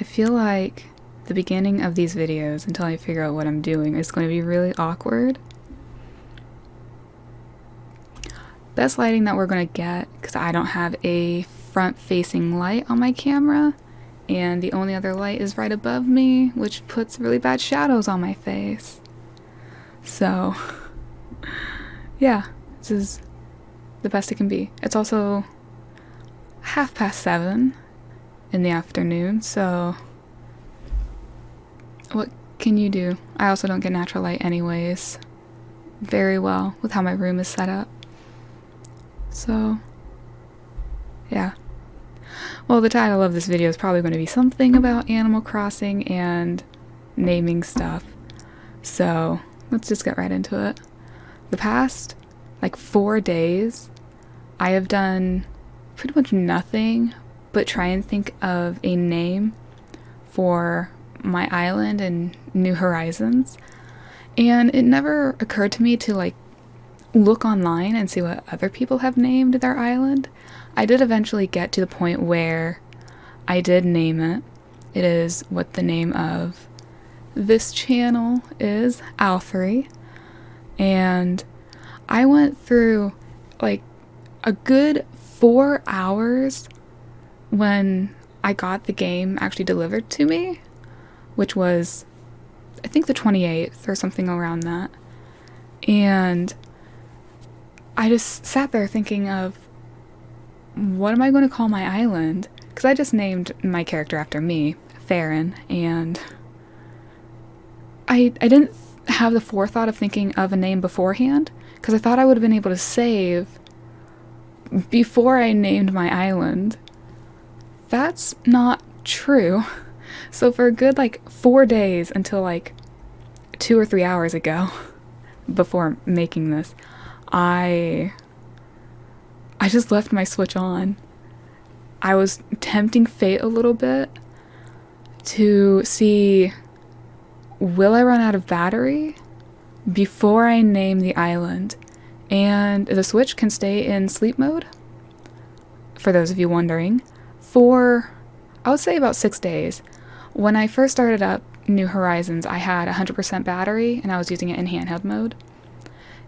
I feel like the beginning of these videos, until I figure out what I'm doing, is going to be really awkward. Best lighting that we're going to get, because I don't have a front-facing light on my camera, and the only other light is right above me, which puts really bad shadows on my face. So, yeah, this is the best it can be. It's also 7:30 in the afternoon, so what can you do? I also don't get natural light anyways very well with how my room is set up. So, yeah. Well, the title of this video is probably going to be something about Animal Crossing and naming stuff. So, let's just get right into it. The past, 4 days, I have done pretty much nothing but try and think of a name for my island in New Horizons. And it never occurred to me to, look online and see what other people have named their island. I did eventually get to the point where I did name it. It is what the name of this channel is, Owlthri. And I went through a good 4 hours when I got the game actually delivered to me, which was, I think, the 28th or something around that. And I just sat there thinking of, what am I going to call my island? Because I just named my character after me, Farron, and I didn't have the forethought of thinking of a name beforehand, because I thought I would have been able to save before I named my island. That's not true. So for a good 4 days until 2 or 3 hours ago, before making this, I just left my Switch on. I was tempting fate a little bit to see, will I run out of battery before I name the island? And the Switch can stay in sleep mode, for those of you wondering, for, I would say, about 6 days. When I first started up New Horizons, I had 100% battery, and I was using it in handheld mode.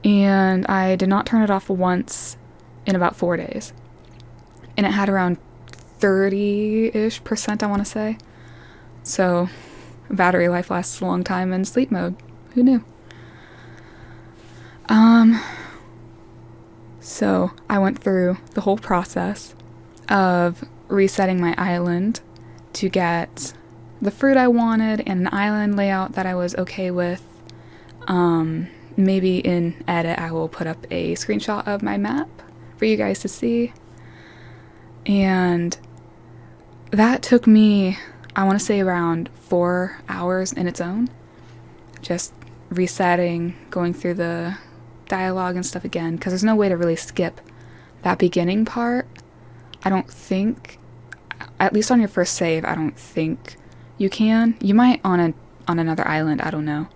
And I did not turn it off once in about 4 days. And it had around 30-ish%, I want to say. So, battery life lasts a long time in sleep mode. Who knew? So I went through the whole process of resetting my island to get the fruit I wanted and an island layout that I was okay with. Maybe in edit I will put up a screenshot of my map for you guys to see. And that took me, I want to say, around 4 hours in its own. Just resetting, going through the dialogue and stuff again, because there's no way to really skip that beginning part. I don't think, at least on your first save, I don't think you can. You might on another island, I don't know.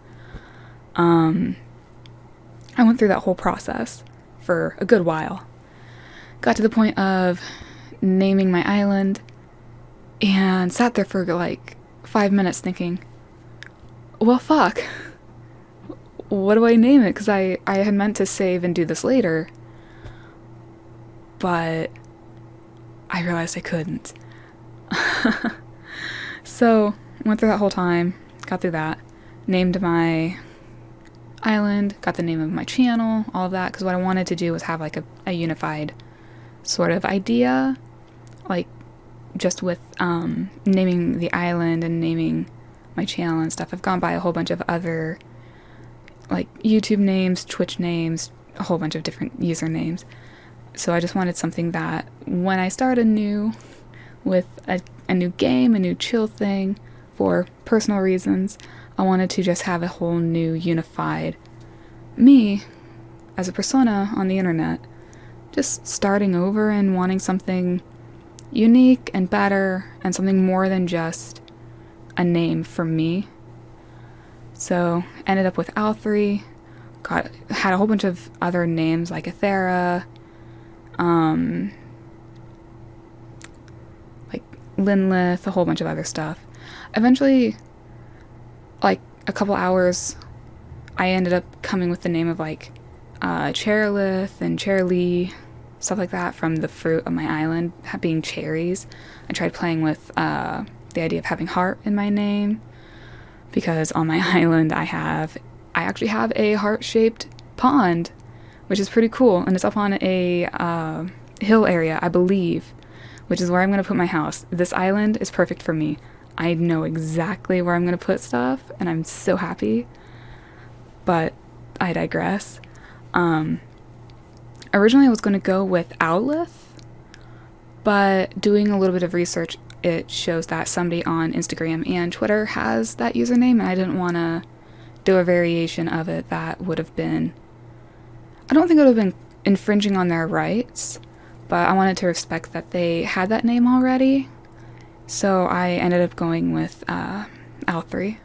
I went through that whole process for a good while. Got to the point of naming my island and sat there for 5 minutes thinking, well, fuck. What do I name it? Because I had meant to save and do this later, but I realized I couldn't. So, went through that whole time, got through that, named my island, got the name of my channel, all of that, because what I wanted to do was have a unified sort of idea, just with naming the island and naming my channel and stuff. I've gone by a whole bunch of other YouTube names, Twitch names, a whole bunch of different usernames. So I just wanted something that when I start anew with a new game, a new chill thing, for personal reasons, I wanted to just have a whole new unified me as a persona on the internet. Just starting over and wanting something unique and better and something more than just a name for me. So ended up with Owlthri, had a whole bunch of other names like Ethera, Linlith, a whole bunch of other stuff. Eventually, like a couple hours, I ended up coming with the name of like Chairlith and Chairly, stuff like that, from the fruit of my island being cherries. I tried playing with the idea of having heart in my name, because on my island I actually have a heart-shaped pond, which is pretty cool, and it's up on a hill area, I believe, which is where I'm going to put my house. This island is perfect for me. I know exactly where I'm going to put stuff, and I'm so happy. But I digress. Originally I was going to go with Owlthri, but doing a little bit of research, it shows that somebody on Instagram and Twitter has that username, and I didn't want to do a variation of it that would have been... I don't think it would have been infringing on their rights, but I wanted to respect that they had that name already, so I ended up going with Owlthri.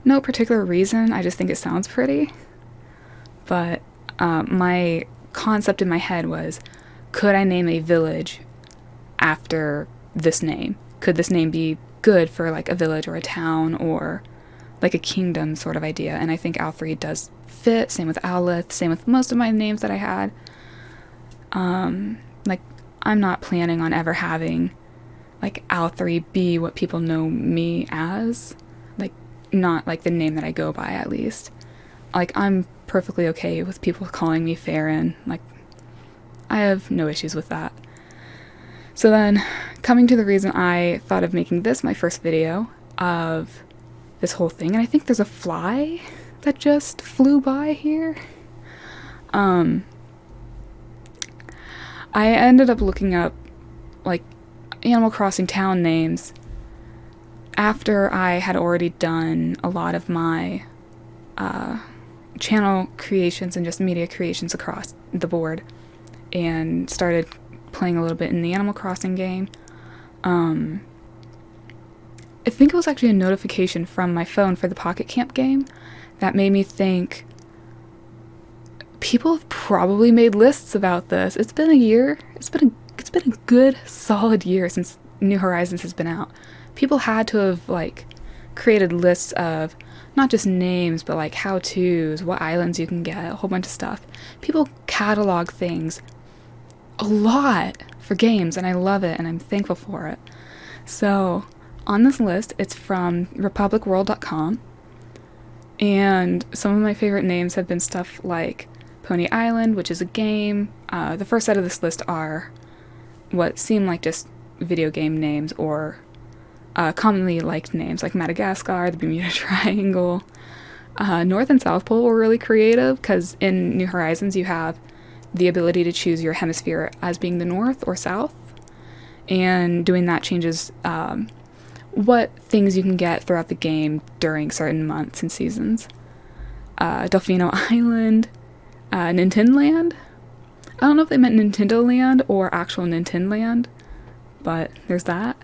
No particular reason, I just think it sounds pretty, but my concept in my head was, could I name a village after this name? Could this name be good for like a village or a town or like a kingdom sort of idea? And I think Owlthri does fit. Same with Owlthri, same with most of my names that I had. Like, I'm not planning on ever having like Owlthri be what people know me as, like not like the name that I go by, at least. Like, I'm perfectly okay with people calling me Farron. Like, I have no issues with that. So then, coming to the reason I thought of making this my first video of this whole thing, and I think there's a fly that just flew by here. I ended up looking up like Animal Crossing town names after I had already done a lot of my channel creations and just media creations across the board, and started playing a little bit in the Animal Crossing game. I think it was actually a notification from my phone for the Pocket Camp game that made me think, people have probably made lists about this. It's been a year. It's been a good solid year since New Horizons has been out. People had to have like created lists of not just names, but like how-tos, what islands you can get, a whole bunch of stuff. People catalog things a lot for games, and I love it, and I'm thankful for it. So on this list, it's from republicworld.com, and some of my favorite names have been stuff like Pony Island, which is a game. The first set of this list are what seem like just video game names, or commonly liked names like Madagascar, the Bermuda Triangle. North and South Pole were really creative, because in New Horizons you have the ability to choose your hemisphere as being the north or south, and doing that changes what things you can get throughout the game during certain months and seasons. Delfino Island, Nintendo Land. I don't know if they meant Nintendo Land or actual Nintendo Land, but there's that.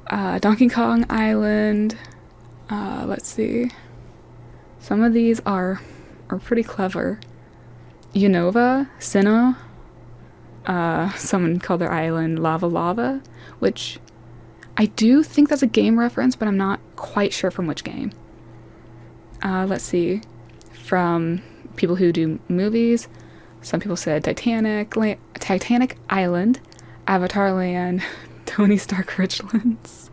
Donkey Kong Island. Let's see. Some of these are pretty clever. Unova, Sinnoh. Someone called their island Lava Lava, which I do think that's a game reference, but I'm not quite sure from which game. Let's see. From people who do movies, some people said Titanic Island, Avatar Land, Tony Stark Richlands,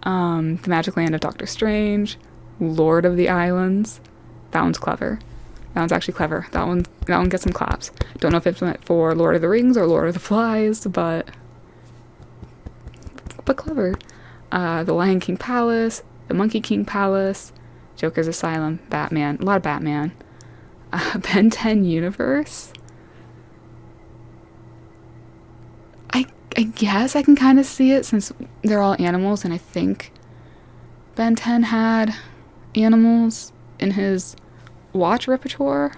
The Magic Land of Doctor Strange, Lord of the Islands. That one's clever. That one's actually clever. That one gets some claps. Don't know if it's meant for Lord of the Rings or Lord of the Flies, but clever. The Lion King Palace, the Monkey King Palace, Joker's Asylum, Batman, a lot of Batman. Ben 10 Universe. I guess I can kind of see it, since they're all animals, and I think Ben 10 had animals in his watch repertoire.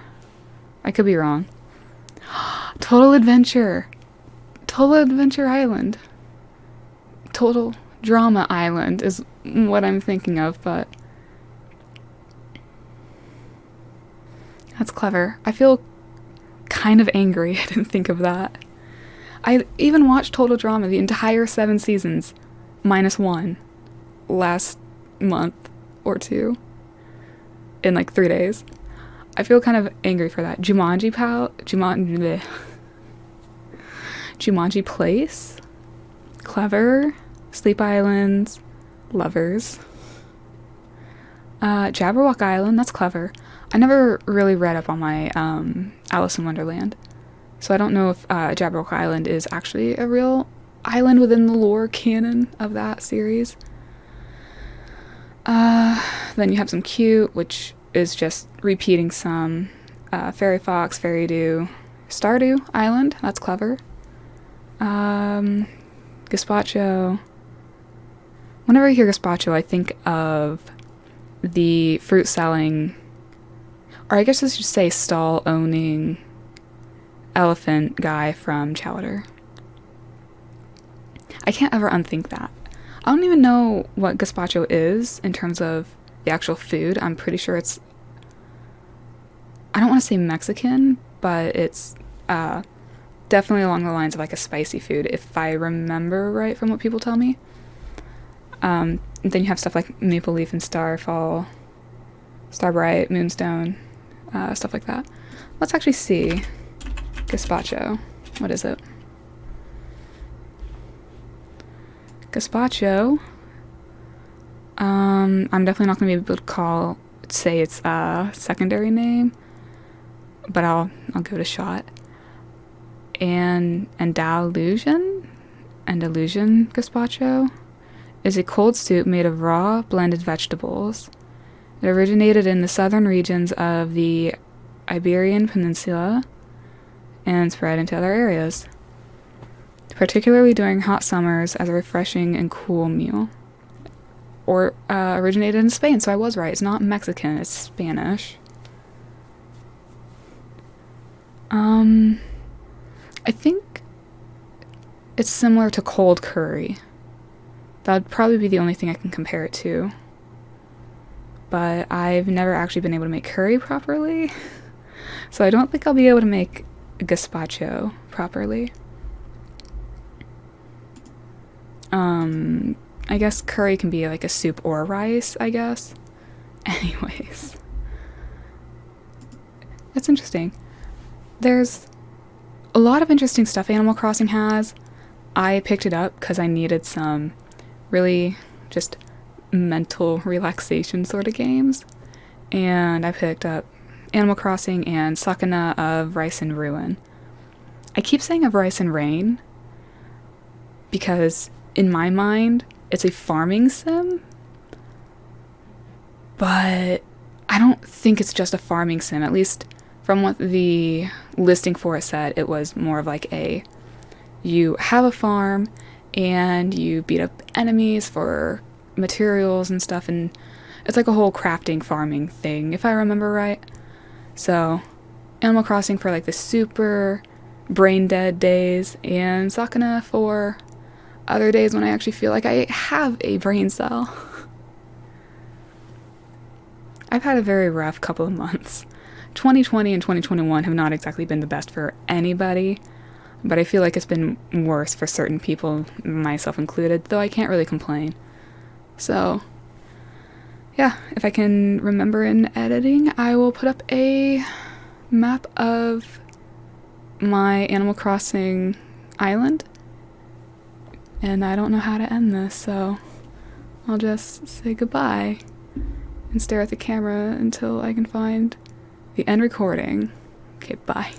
I could be wrong. Total Adventure Island. Total Drama Island is what I'm thinking of, but that's clever. I feel kind of angry I didn't think of that. I even watched Total Drama, the entire 7 seasons, -1. last month or two in like 3 days. I feel kind of angry for that. Jumanji Place, Clever, Sleep Islands, Lovers, Jabberwock Island, that's clever. I never really read up on my Alice in Wonderland, so I don't know if Jabberwock Island is actually a real island within the lore canon of that series. Then you have some Cute, which is just repeating some Fairy Fox, Fairy Dew, Stardew Island, that's clever. Gazpacho. Whenever I hear gazpacho, I think of the fruit selling, or I guess I should say stall owning elephant guy from Chowder. I can't ever unthink that. I don't even know what gazpacho is in terms of the actual food. I'm pretty sure it's, I don't want to say Mexican, but it's definitely along the lines of like a spicy food, if I remember right from what people tell me. Then you have stuff like Maple Leaf and Starfall, Starbright, Moonstone, stuff like that. Let's actually see. Gazpacho. What is it? Gazpacho. I'm definitely not going to be able to say its secondary name, but I'll give it a shot. Andalusian gazpacho is a cold soup made of raw, blended vegetables. It originated in the southern regions of the Iberian Peninsula and spread into other areas, particularly during hot summers as a refreshing and cool meal. Or originated in Spain, so I was right. It's not Mexican, it's Spanish. I think it's similar to cold curry. That'd probably be the only thing I can compare it to. But I've never actually been able to make curry properly. So I don't think I'll be able to make gazpacho properly. I guess curry can be like a soup or rice, I guess. Anyways. That's interesting. There's a lot of interesting stuff Animal Crossing has. I picked it up because I needed some really just mental relaxation sort of games. And I picked up Animal Crossing and Sakana of Rice and Ruin. I keep saying of Rice and Rain because in my mind it's a farming sim, but I don't think it's just a farming sim. At least from what the listing for it said, it was more of like you have a farm and you beat up enemies for materials and stuff, and it's like a whole crafting farming thing, if I remember right. So Animal Crossing for like the super brain dead days, and Sakana for other days when I actually feel like I have a brain cell. I've had a very rough couple of months. 2020 and 2021 have not exactly been the best for anybody, but I feel like it's been worse for certain people, myself included, though I can't really complain. So, yeah, if I can remember in editing, I will put up a map of my Animal Crossing island. And I don't know how to end this, so I'll just say goodbye and stare at the camera until I can find the end recording. Okay, bye.